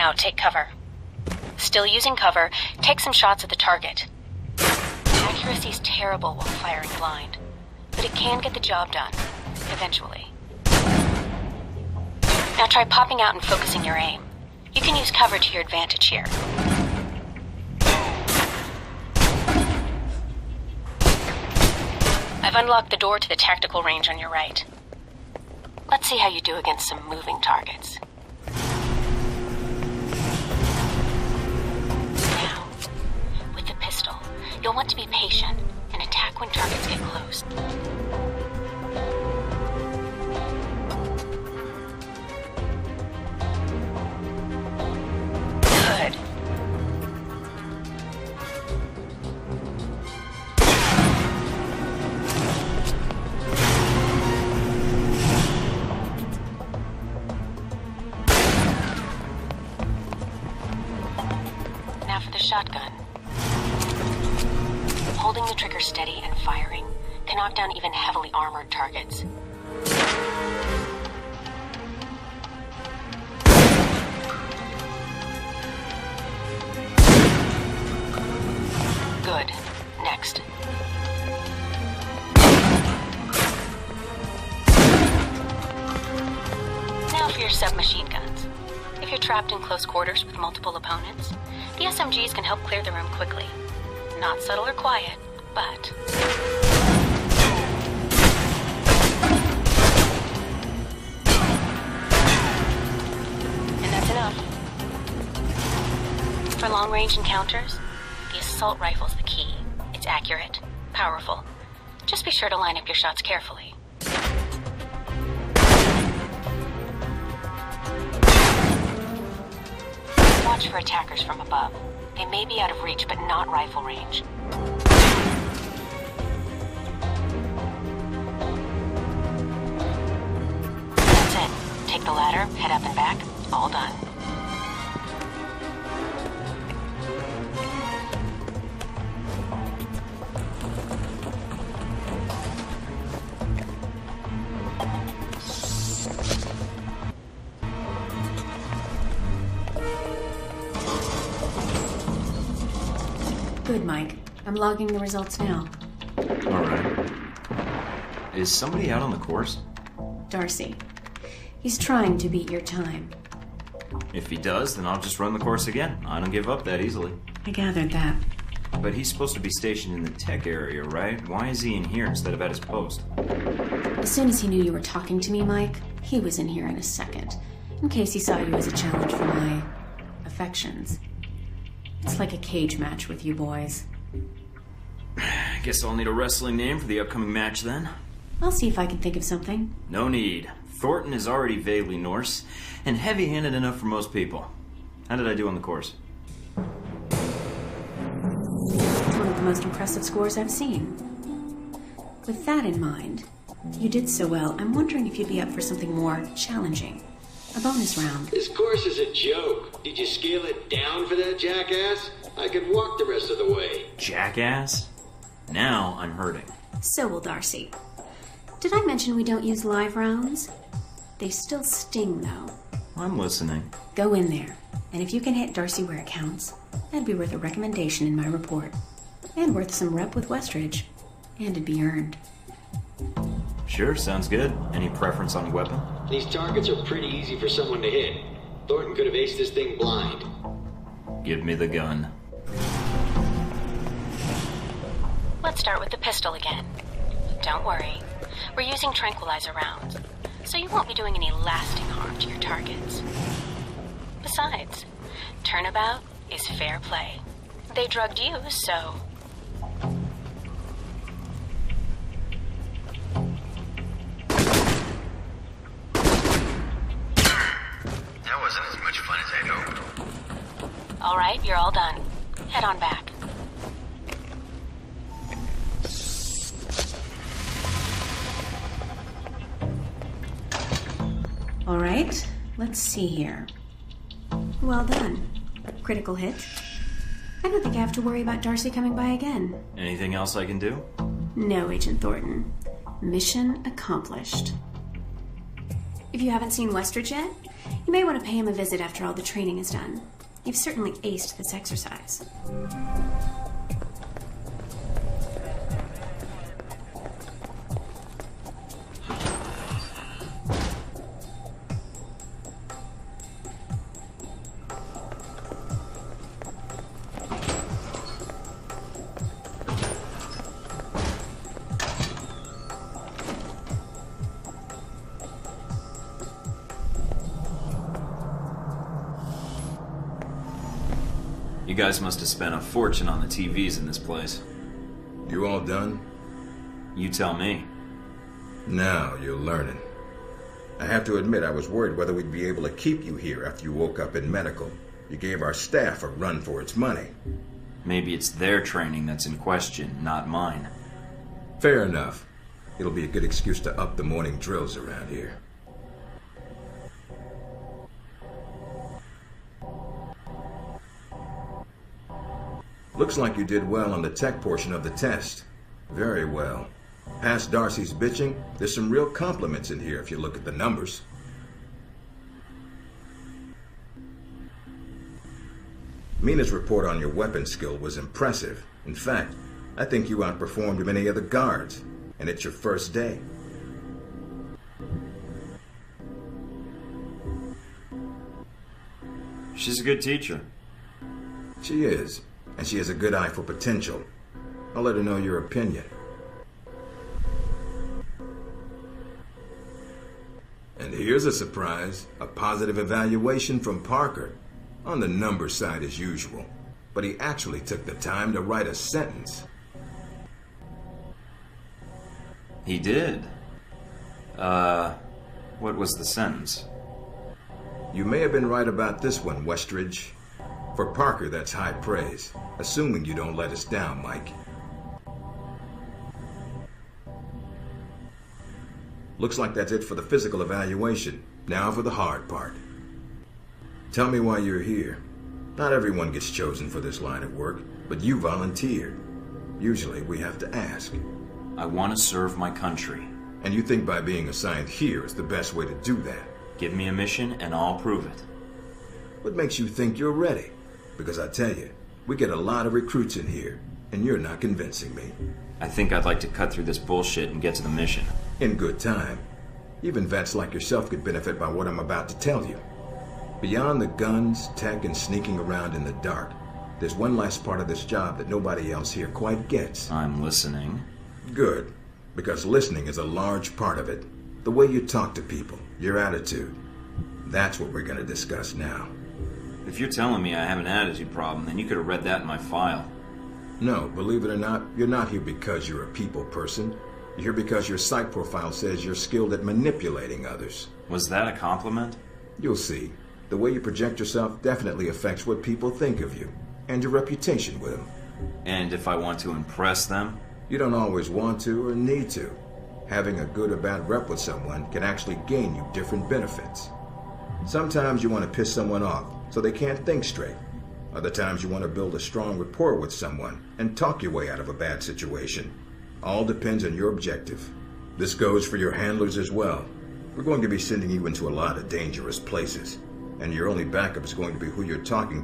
Now, take cover. Still using cover, take some shots at the target. Accuracy's terrible while firing blind, but it can get the job done, eventually. Now try popping out and focusing your aim. You can use cover to your advantage here. I've unlocked the door to the tactical range on your right. Let's see how you do against some moving targets. Now, with the pistol, you'll want to be patient and attack when targets get close. Good. Now for the shotgun. Holding the trigger steady and firing can knock down even heavily armored targets. Good. Next. Now for your submachine guns. If you're trapped in close quarters with multiple opponents, the SMGs can help clear the room quickly. Not subtle or quiet, but... And that's enough. For long-range encounters, the assault rifle's the key. It's accurate, powerful. Just be sure to line up your shots carefully. Watch for attackers from above. They may be out of reach, but not rifle range. That's it. Take the ladder, head up and back. All done. Good, Mike. I'm logging the results now. Alright. Is somebody out on the course? Darcy. He's trying to beat your time. If he does, then I'll just run the course again. I don't give up that easily. I gathered that. But he's supposed to be stationed in the tech area, right? Why is he in here instead of at his post? As soon as he knew you were talking to me, Mike, he was in here in a second. In case he saw you as a challenge for my affections. It's like a cage match with you boys. Guess I'll need a wrestling name for the upcoming match then. I'll see if I can think of something. No need. Thornton is already vaguely Norse, and heavy-handed enough for most people. How did I do on the course? It's one of the most impressive scores I've seen. With that in mind, you did so well, I'm wondering if you'd be up for something more challenging. A bonus round. This course is a joke. Did you scale it down for that jackass? I could walk the rest of the way. Jackass? Now I'm hurting. So will Darcy. Did I mention we don't use live rounds? They still sting, though. I'm listening. Go in there, and if you can hit Darcy where it counts, that'd be worth a recommendation in my report. And worth some rep with Westridge. And it'd be earned. Sure, sounds good. Any preference on weapon? These targets are pretty easy for someone to hit. Thornton could have aced this thing blind. Give me the gun. Let's start with the pistol again. Don't worry. We're using tranquilizer rounds, so you won't be doing any lasting harm to your targets. Besides, turnabout is fair play. They drugged you, so... That wasn't as much fun as I'd hoped. All right, you're all done. Head on back. All right, let's see here. Well done. Critical hit. I don't think I have to worry about Darcy coming by again. Anything else I can do? No, Agent Thornton. Mission accomplished. If you haven't seen Westridge yet, you may want to pay him a visit after all the training is done. You've certainly aced this exercise. You guys must have spent a fortune on the TVs in this place. You all done? You tell me. Now you're learning. I have to admit I was worried whether we'd be able to keep you here after you woke up in medical. You gave our staff a run for its money. Maybe it's their training that's in question, not mine. Fair enough. It'll be a good excuse to up the morning drills around here. Looks like you did well on the tech portion of the test. Very well. Past Darcy's bitching, there's some real compliments in here if you look at the numbers. Mina's report on your weapon skill was impressive. In fact, I think you outperformed many of the guards, and it's your first day. She's a good teacher. She is. And she has a good eye for potential. I'll let her know your opinion. And here's a surprise. A positive evaluation from Parker. On the number side as usual. But he actually took the time to write a sentence. He did? What was the sentence? You may have been right about this one, Westridge. For Parker, that's high praise. Assuming you don't let us down, Mike. Looks like that's it for the physical evaluation. Now for the hard part. Tell me why you're here. Not everyone gets chosen for this line of work, but you volunteered. Usually we have to ask. I want to serve my country. And you think by being assigned here is the best way to do that? Give me a mission and I'll prove it. What makes you think you're ready? Because I tell you, we get a lot of recruits in here, and you're not convincing me. I think I'd like to cut through this bullshit and get to the mission. In good time. Even vets like yourself could benefit by what I'm about to tell you. Beyond the guns, tech, and sneaking around in the dark, there's one last part of this job that nobody else here quite gets. I'm listening. Good, because listening is a large part of it. The way you talk to people, your attitude. That's what we're going to discuss now. If you're telling me I have an attitude problem, then you could have read that in my file. No, believe it or not, you're not here because you're a people person. You're here because your psych profile says you're skilled at manipulating others. Was that a compliment? You'll see. The way you project yourself definitely affects what people think of you, and your reputation with them. And if I want to impress them? You don't always want to or need to. Having a good or bad rep with someone can actually gain you different benefits. Sometimes you want to piss someone off so they can't think straight. Other times you want to build a strong rapport with someone and talk your way out of a bad situation. All depends on your objective. This goes for your handlers as well. We're going to be sending you into a lot of dangerous places, and your only backup is going to be who you're talking to.